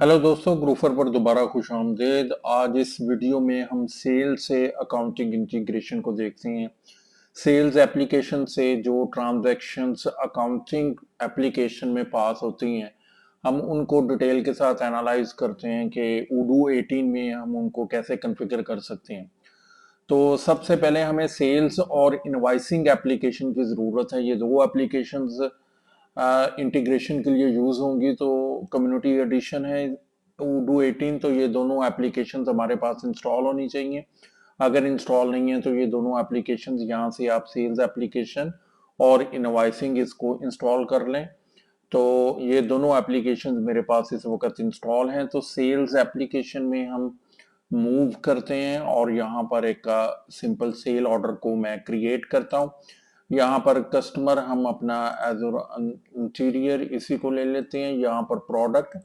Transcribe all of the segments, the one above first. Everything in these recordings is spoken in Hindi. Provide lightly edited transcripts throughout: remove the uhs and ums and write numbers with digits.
हेलो दोस्तों, ग्रूफर पर दोबारा खुश आमदेद। आज इस वीडियो में हम सेल से अकाउंटिंग इंटीग्रेशन को देखते हैं। सेल्स एप्लीकेशन से जो ट्रांजैक्शंस अकाउंटिंग एप्लीकेशन में पास होती हैं, हम उनको डिटेल के साथ एनालाइज करते हैं कि उडू 18 में हम उनको कैसे कॉन्फ़िगर कर सकते हैं। तो सबसे पहले हमें सेल्स और इनवाइसिंग एप्लीकेशन की ज़रूरत है। ये दो एप्लीकेशंस इंटीग्रेशन के लिए यूज होंगी। तो कम्युनिटी एडिशन है उडू 18, तो ये दोनों एप्लीकेशन हमारे पास इंस्टॉल होनी चाहिए। अगर इंस्टॉल नहीं है तो ये दोनों एप्लीकेशन यहाँ से आप सेल्स एप्लीकेशन और इनवाइसिंग इसको इंस्टॉल कर लें। तो ये दोनों एप्लीकेशन मेरे पास इस वक्त इंस्टॉल हैं। तो सेल्स एप्लीकेशन में हम मूव करते हैं और यहाँ पर एक सिंपल सेल ऑर्डर को मैं क्रिएट करता हूँ। यहाँ पर कस्टमर हम अपना एज इंटीरियर इसी को ले लेते हैं। यहाँ पर प्रोडक्ट,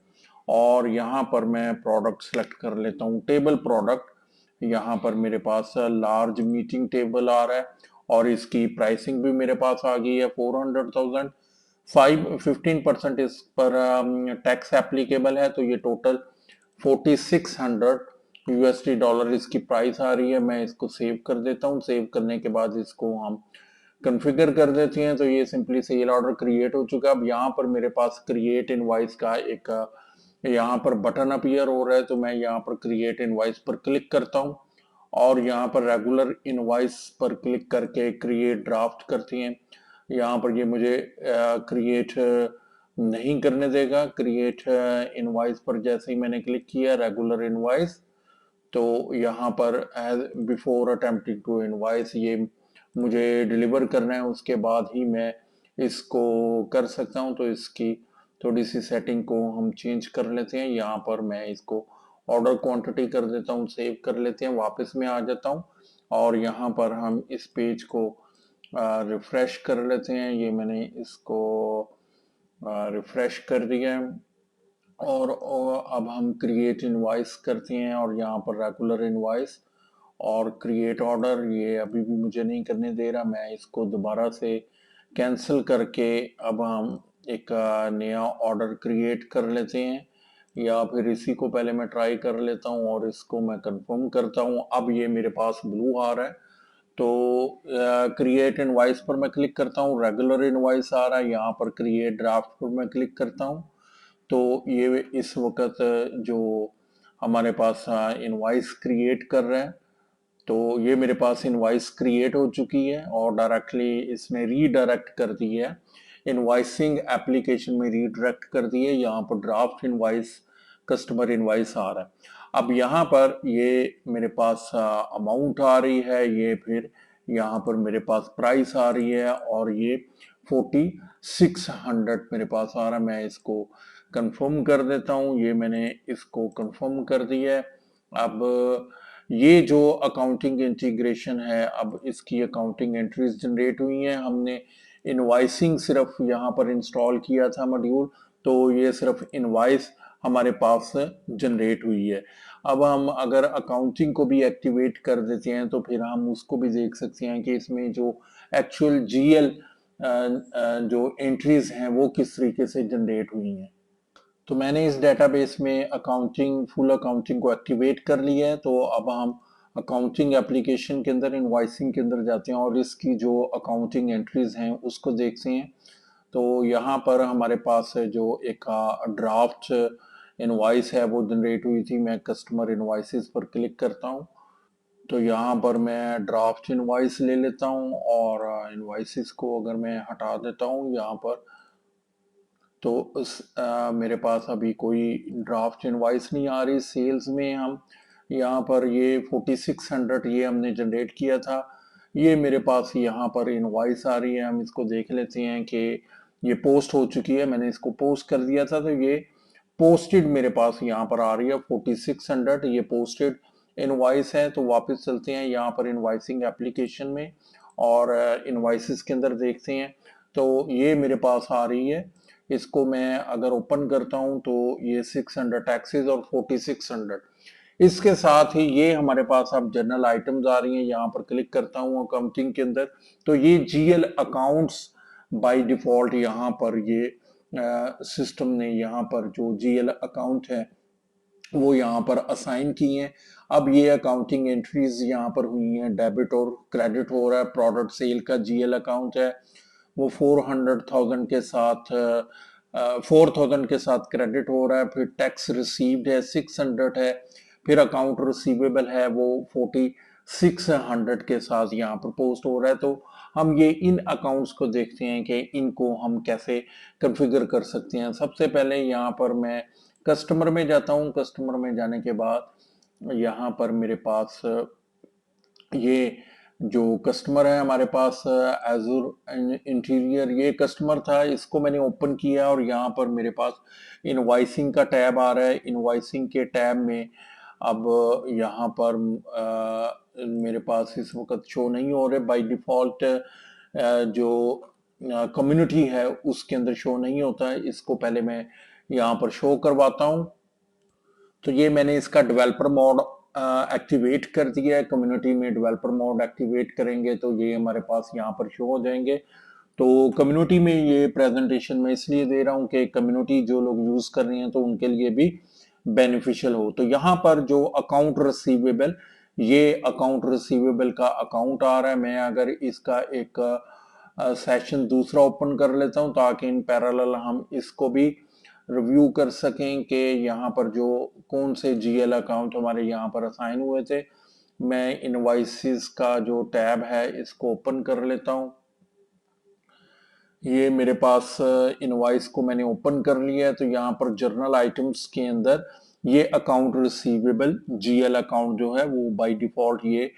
और यहाँ पर मैं प्रोडक्ट सेलेक्ट कर लेता हूँ टेबल प्रोडक्ट। यहाँ पर मेरे पास लार्ज मीटिंग टेबल आ रहा है और इसकी प्राइसिंग भी मेरे पास आ गई है 400,000। 15% इस पर टैक्स एप्लीकेबल है, तो ये टोटल 4600 यूएसडी डॉलर इसकी प्राइस आ रही है। मैं इसको सेव कर देता हूँ। सेव करने के बाद इसको हम कॉन्फ़िगर कर देते हैं। तो ये सिंपली सेल ऑर्डर क्रिएट हो चुका है। अब यहाँ पर मेरे पास क्रिएट इनवॉइस का एक यहाँ पर बटन अपीयर हो रहा है, तो मैं यहाँ पर क्रिएट इनवॉइस पर क्लिक करता हूँ और यहाँ पर रेगुलर इनवॉइस पर क्लिक करके क्रिएट ड्राफ्ट करती हैं। यहाँ पर ये मुझे क्रिएट नहीं करने देगा। क्रिएट इनवॉइस पर जैसे ही मैंने क्लिक किया रेगुलर इनवॉइस, तो यहाँ पर as before attempting to invoice ये मुझे डिलीवर करना है, उसके बाद ही मैं इसको कर सकता हूँ। तो इसकी थोड़ी सी सेटिंग को हम चेंज कर लेते हैं। यहाँ पर मैं इसको ऑर्डर क्वांटिटी कर देता हूँ, सेव कर लेते हैं, वापस में आ जाता हूँ और यहाँ पर हम इस पेज को रिफ्रेश कर लेते हैं। ये मैंने इसको रिफ्रेश कर दिया है और अब हम क्रिएट इनवॉइस करते हैं और यहाँ पर रेगुलर इनवॉइस और क्रिएट ऑर्डर ये अभी भी मुझे नहीं करने दे रहा। मैं इसको दोबारा से कैंसिल करके अब हम एक नया ऑर्डर क्रिएट कर लेते हैं, या फिर इसी को पहले मैं ट्राई कर लेता हूँ और इसको मैं कंफर्म करता हूँ। अब ये मेरे पास ब्लू आ रहा है, तो क्रिएट इनवॉइस पर मैं क्लिक करता हूँ, रेगुलर इनवॉइस आ रहा है। यहाँ पर क्रिएट ड्राफ्ट पर मैं क्लिक करता हूँ, तो ये इस वक्त जो हमारे पास इनवॉइस क्रिएट कर रहा है, तो ये मेरे पास इनवॉइस क्रिएट हो चुकी है और डायरेक्टली इसने रीडायरेक्ट कर दी है, इनवॉइसिंग एप्लीकेशन में रीडायरेक्ट कर दी है। यहाँ पर ड्राफ्ट इनवॉइस कस्टमर इनवॉइस आ रहा है। अब यहाँ पर ये मेरे पास अमाउंट आ रही है, ये फिर यहाँ पर मेरे पास प्राइस आ रही है और ये 4600 मेरे पास आ रहा है। मैं इसको कंफर्म कर देता हूँ। ये मैंने इसको कंफर्म कर दिया है। अब ये जो अकाउंटिंग इंटीग्रेशन है, अब इसकी अकाउंटिंग एंट्रीज जनरेट हुई हैं। हमने इनवाइसिंग सिर्फ यहाँ पर इंस्टॉल किया था मॉड्यूल, तो ये सिर्फ इनवाइस हमारे पास जनरेट हुई है। अब हम अगर अकाउंटिंग को भी एक्टिवेट कर देते हैं तो फिर हम उसको भी देख सकते हैं कि इसमें जो एक्चुअल जीएल जो एंट्रीज हैं वो किस तरीके से जनरेट हुई हैं। तो मैंने इस डेटाबेस में अकाउंटिंग फुल अकाउंटिंग को एक्टिवेट कर लिया है। तो अब हम अकाउंटिंग एप्लीकेशन के अंदर इनवॉइसिंग के अंदर जाते हैं और इसकी जो अकाउंटिंग एंट्रीज हैं उसको देखते हैं। तो यहाँ पर हमारे पास है जो एक ड्राफ्ट इनवॉइस है वो जनरेट हुई थी। मैं कस्टमर इनवॉइसेस पर क्लिक करता हूँ, तो यहाँ पर मैं ड्राफ्ट इनवॉइस ले लेता हूँ और इनवॉइसेस को अगर मैं हटा देता हूँ यहाँ पर, तो मेरे पास अभी कोई ड्राफ्ट इनवाइस नहीं आ रही। सेल्स में हम यहाँ पर ये 4600 ये हमने जनरेट किया था, ये मेरे पास यहाँ पर इनवाइस आ रही है। हम इसको देख लेते हैं कि ये पोस्ट हो चुकी है। मैंने इसको पोस्ट कर दिया था, तो ये पोस्टेड मेरे पास यहाँ पर आ रही है 4600, ये पोस्टेड इनवाइस है। तो वापस चलते हैं यहाँ पर इनवाइसिंग एप्लीकेशन में और इनवाइसेस के अंदर देखते हैं। तो ये मेरे पास आ रही है। इसको मैं अगर ओपन करता हूं तो ये 600 टैक्सेस और 4600, इसके साथ ही ये हमारे पास अब जनरल आइटम्स आ रही हैं। यहाँ पर क्लिक करता हूँ अकाउंटिंग के अंदर, तो ये जीएल अकाउंट्स बाय डिफॉल्ट यहाँ पर ये सिस्टम ने यहाँ पर जो जीएल अकाउंट है वो यहाँ पर असाइन किए हैं। अब ये अकाउंटिंग एंट्रीज यहाँ पर हुई हैं, डेबिट और क्रेडिट हो रहा है। प्रोडक्ट सेल का जीएल अकाउंट है, वो 400,000 के साथ 4,000 के साथ क्रेडिट हो रहा है। फिर टैक्स रिसीव्ड है 600 है। फिर अकाउंट रिसीवेबल है वो 4600 के साथ यहाँ पर पोस्ट हो रहा है। तो हम ये इन अकाउंट्स को देखते हैं कि इनको हम कैसे कॉन्फ़िगर कर सकते हैं। सबसे पहले यहाँ पर मैं कस्टमर में जाता हूँ। कस्टमर में जाने के बाद यहाँ पर मेरे पास ये जो कस्टमर है हमारे पास एजूर इंटीरियर, ये कस्टमर था, इसको मैंने ओपन किया और यहाँ पर मेरे पास इनवाइसिंग का टैब आ रहा है। इनवाइसिंग के टैब में अब यहाँ पर मेरे पास इस वक्त शो नहीं हो रहे बाय डिफॉल्ट। जो कम्युनिटी है उसके अंदर शो नहीं होता है, इसको पहले मैं यहाँ पर शो करवाता हूँ। तो ये मैंने इसका डेवलपर मोड एक्टिवेट कर दिया है। कम्युनिटी में डेवलपर मोड एक्टिवेट करेंगे तो ये हमारे पास यहाँ पर शो हो जाएंगे। तो कम्युनिटी में ये प्रेजेंटेशन मैं इसलिए दे रहा हूँ कि कम्युनिटी जो लोग यूज कर रहे हैं तो उनके लिए भी बेनिफिशियल हो। तो यहाँ पर जो अकाउंट रिसीवेबल, ये अकाउंट रिसीवेबल का अकाउंट आ रहा है। मैं अगर इसका एक सेशन दूसरा ओपन कर लेता हूँ ताकि इन पैरेलल हम इसको भी रिव्यू कर सकें कि यहाँ पर जो कौन से जीएल अकाउंट हमारे यहाँ पर असाइन हुए थे। मैं इनवाइसेस का जो टैब है इसको ओपन कर लेता हूँ। ये मेरे पास इनवाइस को मैंने ओपन कर लिया है। तो यहाँ पर जर्नल आइटम्स के अंदर ये अकाउंट रिसीवेबल जीएल अकाउंट जो है वो बाय डिफॉल्ट ये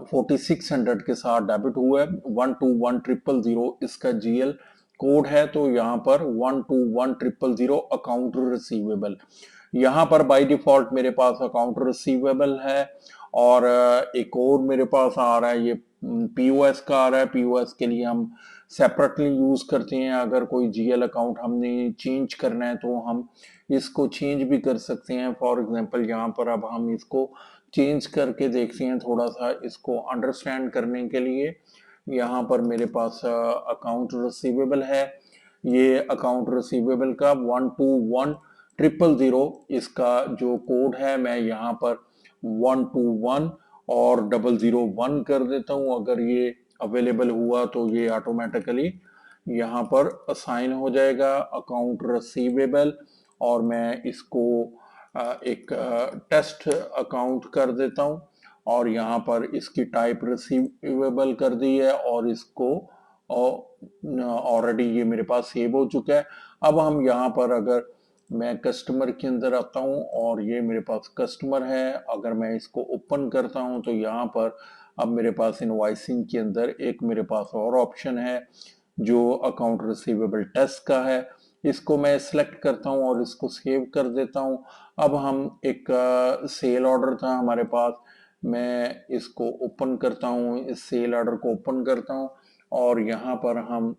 4600 के साथ डेबिट हुआ है। 121000 इसका जीएल कोड है। तो यहाँ पर 121000 अकाउंट रिसीवेबल, यहाँ पर बाय डिफॉल्ट मेरे पास अकाउंट रिसीवेबल है। और एक और मेरे पास आ रहा है, ये पीओएस का आ रहा है। पीओएस के लिए हम सेपरेटली यूज करते हैं। अगर कोई जीएल अकाउंट हमने चेंज करना है तो हम इसको चेंज भी कर सकते हैं। फॉर एग्जांपल यहाँ पर अब हम इसको चेंज करके देखते हैं थोड़ा सा इसको अंडरस्टैंड करने के लिए। यहाँ पर मेरे पास अकाउंट रिसीवेबल है। ये अकाउंट रिसीवेबल का 121000 इसका जो कोड है, मैं यहाँ पर 121 और 001 कर देता हूँ। अगर ये अवेलेबल हुआ तो ये ऑटोमेटिकली यहाँ पर असाइन हो जाएगा अकाउंट रिसीवेबल। और मैं इसको एक टेस्ट अकाउंट कर देता हूँ और यहाँ पर इसकी टाइप रिसीवेबल कर दी है और इसको ऑलरेडी ये मेरे पास सेव हो चुका है। अब हम यहाँ पर अगर मैं कस्टमर के अंदर आता हूँ और ये मेरे पास कस्टमर है, अगर मैं इसको ओपन करता हूँ तो यहाँ पर अब मेरे पास इनवाइसिंग के अंदर एक मेरे पास और ऑप्शन है जो अकाउंट रिसीवेबल टेस्ट का है। इसको मैं सिलेक्ट करता हूँ और इसको सेव कर देता हूँ। अब हम एक सेल ऑर्डर था हमारे पास, मैं इसको ओपन करता हूँ, इस सेल ऑर्डर को ओपन करता हूँ और यहाँ पर हम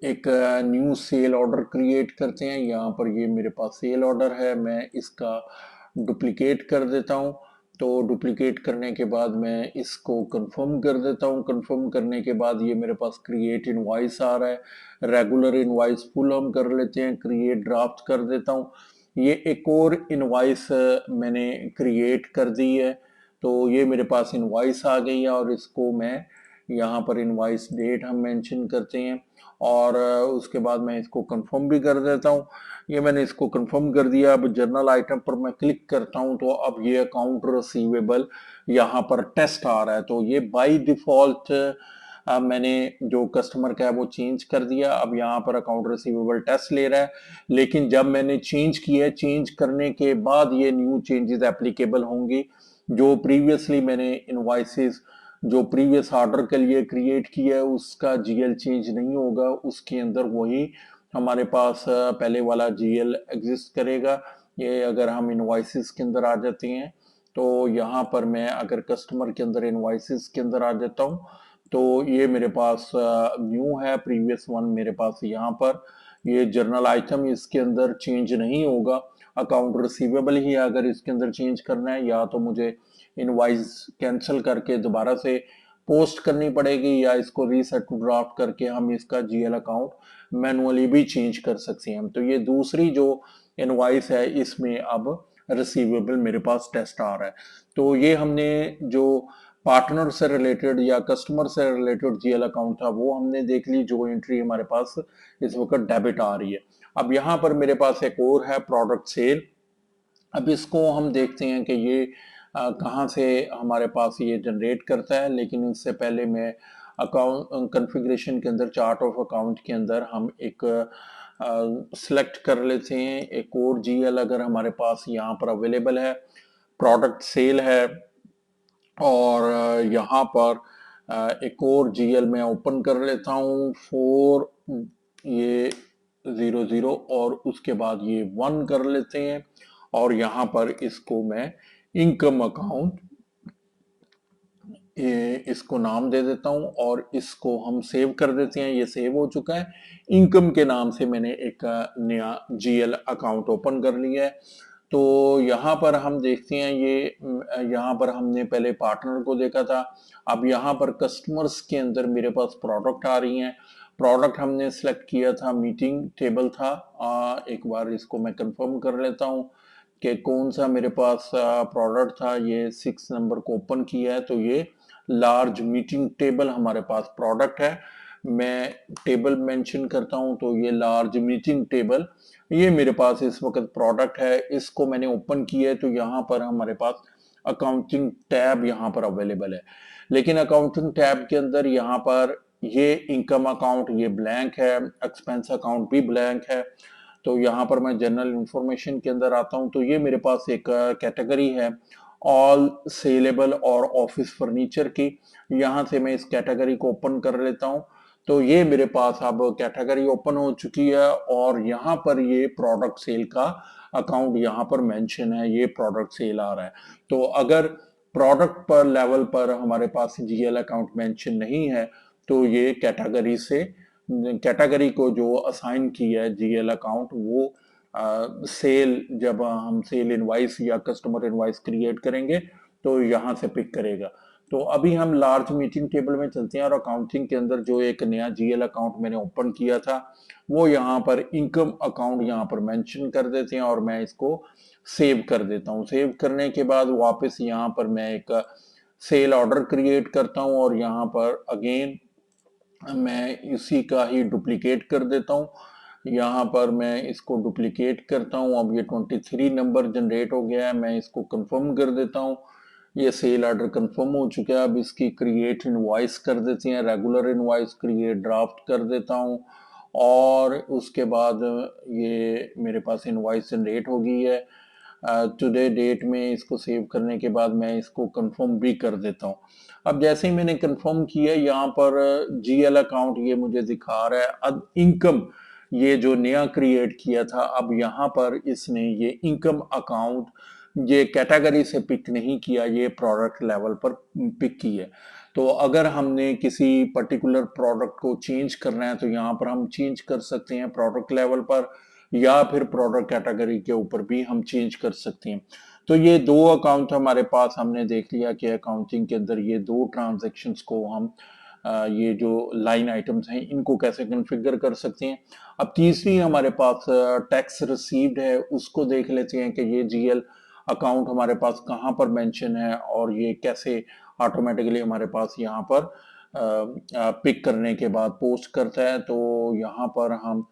एक न्यू सेल ऑर्डर क्रिएट करते हैं। यहाँ पर ये मेरे पास सेल ऑर्डर है, मैं इसका डुप्लीकेट कर देता हूँ। तो डुप्लीकेट करने के बाद मैं इसको कंफर्म कर देता हूँ। कंफर्म करने के बाद ये मेरे पास क्रिएट इनवॉइस आ रहा है। रेगुलर इनवॉइस फुल हम कर लेते हैं, क्रिएट ड्राफ्ट कर देता हूँ। ये एक और इनवॉइस मैंने क्रिएट कर दी है। तो ये मेरे पास इनवॉइस आ गई है और इसको मैं यहाँ पर इनवॉइस डेट हम मेंशन करते हैं और उसके बाद मैं इसको कंफर्म भी कर देता हूँ। ये मैंने इसको कंफर्म कर दिया। अब जर्नल आइटम पर मैं क्लिक करता हूँ तो अब ये अकाउंट रिसीवेबल यहाँ पर टेस्ट आ रहा है। तो ये बाय डिफॉल्ट मैंने जो कस्टमर का है वो चेंज कर दिया। अब यहाँ पर अकाउंट रिसीवेबल टेस्ट ले रहा है, लेकिन जब मैंने चेंज किया, चेंज करने के बाद ये न्यू चेंजेस एप्लीकेबल होंगी। जो प्रीवियसली मैंने इनवॉइसेस जो प्रीवियस ऑर्डर के लिए क्रिएट किया है उसका जीएल चेंज नहीं होगा, उसके अंदर वही हमारे पास पहले वाला जीएल एग्जिस्ट करेगा। ये अगर हम इनवॉइसेस के अंदर आ जाते हैं तो यहाँ पर मैं अगर कस्टमर के अंदर इनवॉइसेस के अंदर आ जाता हूँ तो ये मेरे पास न्यू है, प्रीवियस वन मेरे पास यहाँ पर ये जर्नल आइटम इसके अंदर चेंज नहीं होगा। अकाउंट रिसीवेबल ही अगर इसके अंदर चेंज करना है या तो मुझे इनवाइस कैंसिल करके दोबारा से पोस्ट करनी पड़ेगी या इसको रीसेट टू ड्राफ्ट करके हम इसका जीएल अकाउंट मैनुअली भी चेंज कर सकते हैं। तो ये दूसरी जो इनवॉइस है इसमें अब रिसीवेबल मेरे पास टेस्ट आ रहा है। तो ये हमने जो पार्टनर से रिलेटेड या कस्टमर से रिलेटेड जीएल अकाउंट था वो हमने देख ली, जो एंट्री हमारे पास इस वक्त डेबिट आ रही है। अब यहाँ पर मेरे पास एक और है प्रोडक्ट सेल। अब इसको हम देखते हैं कि ये कहाँ से हमारे पास ये जनरेट करता है, लेकिन इससे पहले मैं अकाउंट कॉन्फ़िगरेशन के अंदर चार्ट ऑफ अकाउंट के अंदर हम एक सिलेक्ट कर लेते हैं एक और जीएल अगर हमारे पास यहाँ पर अवेलेबल है, प्रोडक्ट सेल है। और यहाँ पर एक और जीएल मैं ओपन कर लेता हूँ 4 ये 00 और उसके बाद ये 1 कर लेते हैं और यहाँ पर इसको मैं इनकम अकाउंट इसको नाम दे देता हूं और इसको हम सेव कर देते हैं। ये सेव हो चुका है। इनकम के नाम से मैंने एक नया जीएल अकाउंट ओपन कर लिया है। तो यहाँ पर हम देखते हैं ये यहाँ पर हमने पहले पार्टनर को देखा था, अब यहाँ पर कस्टमर्स के अंदर मेरे पास प्रोडक्ट आ रही हैं। प्रोडक्ट हमने सेलेक्ट किया था, मीटिंग टेबल था। एक बार इसको मैं कंफर्म कर लेता हूँ कि कौन सा मेरे पास प्रोडक्ट था। ये 6 नंबर को ओपन किया है तो ये लार्ज मीटिंग टेबल हमारे पास प्रोडक्ट है। मैं टेबल मेंशन करता हूं तो ये लार्ज मीटिंग टेबल ये मेरे पास इस वक्त प्रोडक्ट है। इसको मैंने ओपन किया है तो यहाँ पर हमारे पास अकाउंटिंग टैब यहाँ पर अवेलेबल है, लेकिन अकाउंटिंग टैब के अंदर यहाँ पर ये इनकम अकाउंट ये ब्लैंक है, एक्सपेंस अकाउंट भी ब्लैंक है। तो यहाँ पर मैं जनरल इंफॉर्मेशन के अंदर आता हूँ तो ये मेरे पास एक कैटेगरी है ऑल सेलेबल और ऑफिस फर्नीचर की। यहाँ से मैं इस कैटेगरी को ओपन कर लेता हूँ तो ये मेरे पास अब कैटेगरी ओपन हो चुकी है और यहाँ पर ये प्रोडक्ट सेल का अकाउंट यहाँ पर मेंशन है, ये प्रोडक्ट सेल आ रहा है। तो अगर प्रोडक्ट पर लेवल पर हमारे पास जीएल अकाउंट मेंशन नहीं है तो ये कैटेगरी से कैटेगरी को जो असाइन किया है जीएल अकाउंट वो सेल जब हम सेल इनवाइस या कस्टमर इनवाइस क्रिएट करेंगे तो यहाँ से पिक करेगा। तो अभी हम लार्ज मीटिंग टेबल में चलते हैं और अकाउंटिंग के अंदर जो एक नया जीएल अकाउंट मैंने ओपन किया था वो यहाँ पर इनकम अकाउंट यहाँ पर मेंशन कर देते हैं और मैं इसको सेव कर देता हूँ। सेव करने के बाद वापस यहाँ पर मैं एक सेल ऑर्डर क्रिएट करता हूँ और यहाँ पर अगेन मैं इसी का ही डुप्लीकेट कर देता हूँ। यहाँ पर मैं इसको डुप्लीकेट करता हूँ। अब ये 23 नंबर जनरेट हो गया है, मैं इसको कंफर्म कर देता हूँ। ये सेल ऑर्डर कंफर्म हो चुका है। अब इसकी क्रिएट इनवॉइस कर देते हैं, रेगुलर इनवॉइस क्रिएट ड्राफ्ट कर देता हूँ और उसके बाद ये मेरे पास इनवॉइस जनरेट हो गई है। टुडे डेट में इसको सेव करने के बाद मैं इसको कंफर्म भी कर देता हूँ। अब जैसे ही मैंने कंफर्म किया यहाँ पर जीएल अकाउंट ये मुझे दिखा रहा है। अब इनकम ये जो नया क्रिएट किया था अब यहाँ पर इसने ये इनकम अकाउंट ये कैटेगरी से पिक नहीं किया, ये प्रोडक्ट लेवल पर पिक की है। तो अगर हमने किसी पर्टिकुलर प्रोडक्ट को चेंज करना है तो यहाँ पर हम चेंज कर सकते हैं प्रोडक्ट लेवल पर या फिर प्रोडक्ट कैटेगरी के ऊपर भी हम चेंज कर सकते हैं। तो ये दो अकाउंट हमारे पास हमने देख लिया कि अकाउंटिंग के अंदर ये दो ट्रांजैक्शंस को हम ये जो लाइन आइटम्स हैं इनको कैसे कॉन्फ़िगर कर सकते हैं। अब तीसरी हमारे पास टैक्स रिसीव्ड है, उसको देख लेते हैं कि ये जीएल अकाउंट हमारे पास कहाँ पर मेंशन है और ये कैसे ऑटोमेटिकली हमारे पास यहाँ पर पिक करने के बाद पोस्ट करता है। तो यहाँ पर हम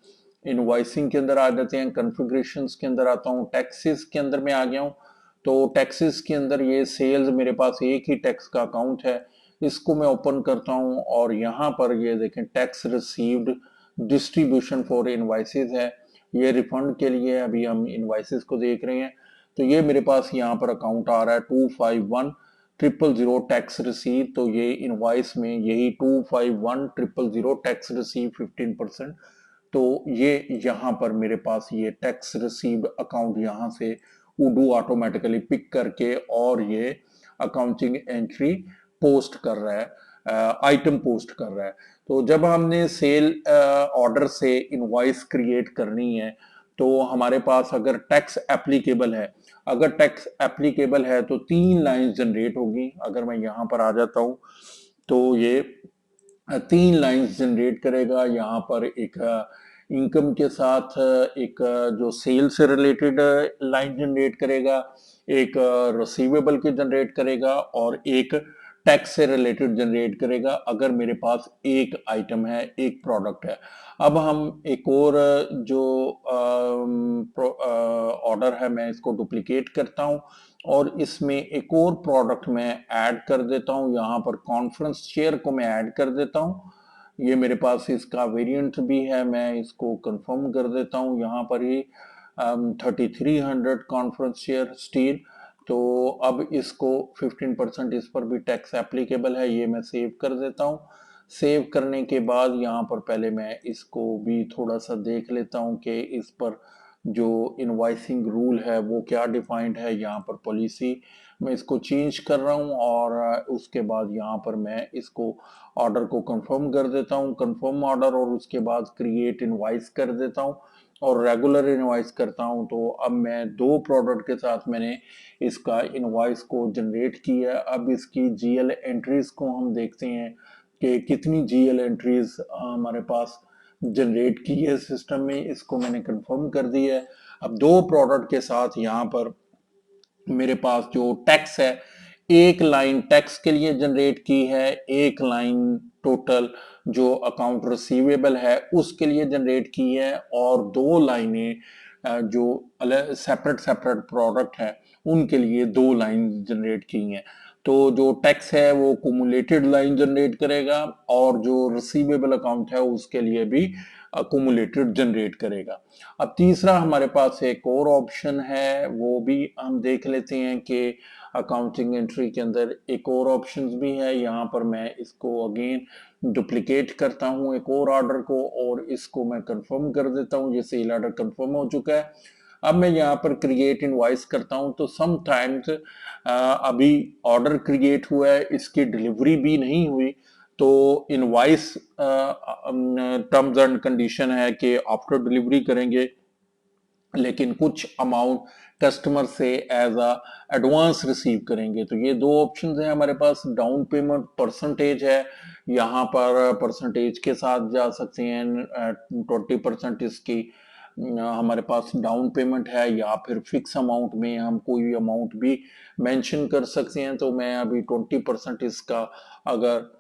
इनवॉइसिंग के अंदर आ जाते हैं, कॉन्फ़िगरेशंस के अंदर आता हूँ, टैक्सेस के अंदर मैं आ गया हूँ। तो टैक्सेस के अंदर ये सेल्स मेरे पास एक ही टैक्स का अकाउंट है, इसको मैं ओपन करता हूँ और यहाँ पर ये देखें tax received distribution for invoices है, ये रिफंड के लिए अभी हम इनवाइसेस को देख रहे हैं। तो ये मेरे पास यहाँ पर अकाउंट आ रहा है 251000 टैक्स रिसीव। तो ये इनवाइस में यही 251000 टैक्स रिसीव 15%। तो ये यहाँ पर मेरे पास ये टैक्स रिसीव्ड अकाउंट यहाँ से उडू ऑटोमेटिकली पिक करके और ये अकाउंटिंग एंट्री पोस्ट कर रहा है, आइटम पोस्ट कर रहा है। तो जब हमने सेल ऑर्डर से इनवॉइस क्रिएट करनी है तो हमारे पास अगर टैक्स एप्लीकेबल है, अगर टैक्स एप्लीकेबल है तो 3 लाइंस जनरेट होगी। अगर मैं यहाँ पर आ जाता हूँ तो ये 3 लाइंस जनरेट करेगा। यहाँ पर एक इनकम के साथ एक जो सेल से रिलेटेड लाइन जनरेट करेगा, एक रिसीवेबल की जनरेट करेगा और एक टैक्स से रिलेटेड जनरेट करेगा अगर मेरे पास एक आइटम है, एक प्रोडक्ट है। अब हम एक और जो ऑर्डर है मैं इसको डुप्लीकेट करता हूं और इसमें एक और प्रोडक्ट मैं ऐड कर देता हूं। यहाँ पर कॉन्फ्रेंस शेयर को मैं ऐड कर देता हूं। ये मेरे पास इसका वेरिएंट भी है, मैं इसको कंफर्म कर देता हूं। यहाँ पर ही 3300 कॉन्फ्रेंस शेयर स्टील। तो अब इसको 15% इस पर भी टैक्स एप्लीकेबल है, ये मैं सेव कर देता हूँ। सेव करने के बाद यहाँ पर पहले मैं इसको भी थोड़ा सा देख लेता हूँ कि इस पर जो इनवाइसिंग रूल है वो क्या डिफाइंड है। यहाँ पर पॉलिसी मैं इसको चेंज कर रहा हूँ और उसके बाद यहाँ पर मैं इसको ऑर्डर को कंफर्म कर देता हूँ, कंफर्म ऑर्डर, और उसके बाद क्रिएट इनवाइस कर देता हूँ और रेगुलर इनवाइस करता हूँ। तो अब मैं दो प्रोडक्ट के साथ मैंने इसका इनवाइस को जनरेट किया। अब इसकी जीएल एंट्रीज को हम देखते हैं कि कितनी जीएल एंट्रीज हमारे पास जनरेट की है सिस्टम में। इसको मैंने कंफर्म कर दिया है। अब दो प्रोडक्ट के साथ यहाँ पर मेरे पास जो टैक्स है, एक लाइन टैक्स के लिए जनरेट की है, एक लाइन टोटल जो अकाउंट रिसीवेबल है उसके लिए जनरेट की है, और दो लाइनें जो सेपरेट सेपरेट प्रोडक्ट है उनके लिए दो लाइन जनरेट की हैं। तो जो टैक्स है वो कुमुलेटेड लाइन जनरेट करेगा और जो रिसीवेबल अकाउंट है उसके लिए भी कुमुलेटेड जनरेट करेगा। अब तीसरा हमारे पास एक और ऑप्शन है, वो भी हम देख लेते हैं कि अकाउंटिंग एंट्री के अंदर एक और ऑप्शंस भी है। यहाँ पर मैं इसको अगेन डुप्लीकेट करता हूँ एक और ऑर्डर को और इसको मैं कंफर्म कर देता हूँ। ये सेल ऑर्डर कंफर्म हो चुका है। अब मैं यहाँ पर क्रिएट इनवॉइस करता हूँ तो समटाइम्स अभी ऑर्डर क्रिएट हुआ है, इसकी डिलीवरी भी नहीं हुई, तो इनवॉइस टर्म्स एंड कंडीशन है कि आफ्टर डिलीवरी करेंगे, लेकिन कुछ अमाउंट कस्टमर से एज अ एडवांस रिसीव करेंगे। तो ये दो ऑप्शंस हैं हमारे पास। डाउन पेमेंट परसेंटेज है, यहाँ पर परसेंटेज के साथ जा सकते हैं, 20% इसकी हमारे पास डाउन पेमेंट है, या फिर फिक्स अमाउंट में हम कोई अमाउंट भी मेंशन कर सकते हैं। तो मैं अभी 20% इसका अगर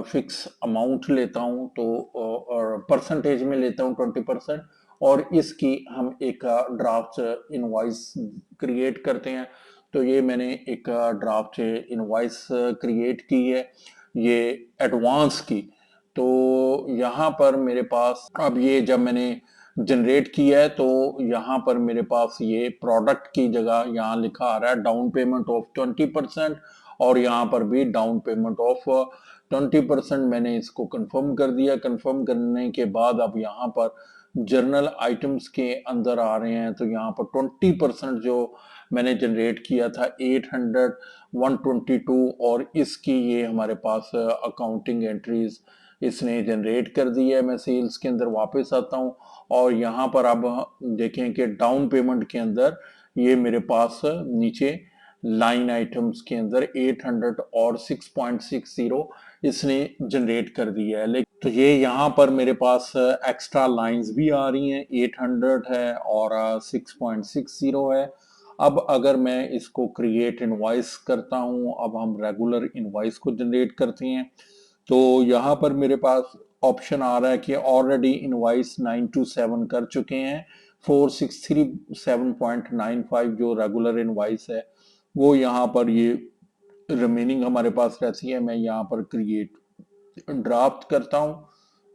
फिक्स अमाउंट लेता हूं तो और परसेंटेज में लेता हूं 20%, और इसकी हम एक ड्राफ्ट इनवॉइस क्रिएट करते हैं। तो ये मैंने एक ड्राफ्ट इनवॉइस क्रिएट की है, ये एडवांस की। तो यहाँ पर मेरे पास अब ये जब मैंने जनरेट किया है तो यहाँ पर मेरे पास ये प्रोडक्ट की जगह यहाँ लिखा आ रहा है डाउन पेमेंट ऑफ 20%, और यहाँ पर भी डाउन पेमेंट ऑफ 20%। मैंने इसको कंफर्म कर दिया। कंफर्म करने के बाद अब यहाँ पर जर्नल आइटम्स के अंदर आ रहे हैं, तो यहाँ पर 20% जो मैंने जनरेट किया था 800 122, और इसकी ये हमारे पास अकाउंटिंग एंट्रीज इसने जनरेट कर दी है। मैं सेल्स के अंदर वापस आता हूँ और यहाँ पर अब देखें कि डाउन पेमेंट के अंदर ये मेरे पास नीचे लाइन आइटम्स के अंदर 800 और 6.60 इसने जनरेट कर दिया है। लेकिन तो ये यहाँ पर मेरे पास एक्स्ट्रा लाइंस भी आ रही हैं, 800 है और 6.60 है। अब अगर मैं इसको क्रिएट इनवॉइस करता हूँ, अब हम रेगुलर इनवॉइस को जनरेट करते हैं, तो यहाँ पर मेरे पास ऑप्शन आ रहा है कि ऑलरेडी इनवॉइस 927 कर चुके हैं। 4637.95 जो रेगुलर इनवॉइस है वो यहाँ पर ये रिमेनिंग हमारे पास रहती है। मैं यहाँ पर क्रिएट ड्राफ्ट करता हूँ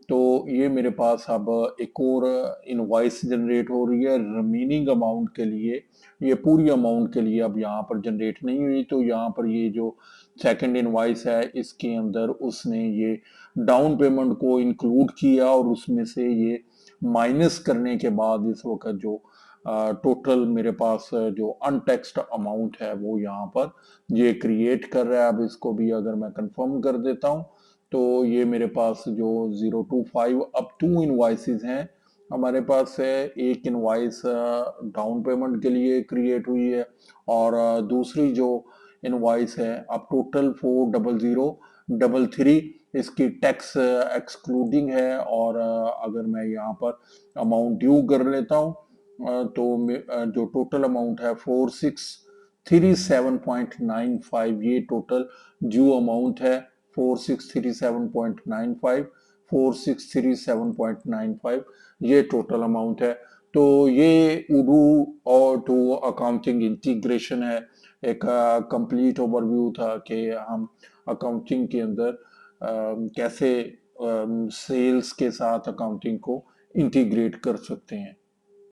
तो ये मेरे पास अब एक और इनवॉइस जनरेट हो रही है रिमेनिंग अमाउंट के लिए। ये पूरी अमाउंट के लिए अब यहाँ पर जनरेट नहीं हुई, तो यहाँ पर ये जो सेकंड इनवॉइस है इसके अंदर उसने ये डाउन पेमेंट को इंक्लूड किया और उसमें से ये माइनस करने के बाद इस वक्त जो टोटल मेरे पास जो अनटैक्स्ड अमाउंट है वो यहाँ पर ये क्रिएट कर रहा है। अब इसको भी अगर मैं कंफर्म कर देता हूँ तो ये मेरे पास जो 025 अब 2 इनवॉइसेस हैं हमारे पास है। एक इनवॉइस डाउन पेमेंट के लिए क्रिएट हुई है और दूसरी जो इनवॉइस है अब टोटल 4003 इसकी टैक्स एक्सक्लूडिंग है, और अगर मैं यहाँ पर अमाउंट ड्यू कर लेता हूँ तो जो टोटल अमाउंट है 4637.95, ये टोटल ड्यू अमाउंट है 4637.95, 4637.95 ये टोटल अमाउंट है। तो ये उडू और टू अकाउंटिंग इंटीग्रेशन है, एक कंप्लीट ओवरव्यू था कि हम अकाउंटिंग के अंदर कैसे सेल्स के साथ अकाउंटिंग को इंटीग्रेट कर सकते हैं।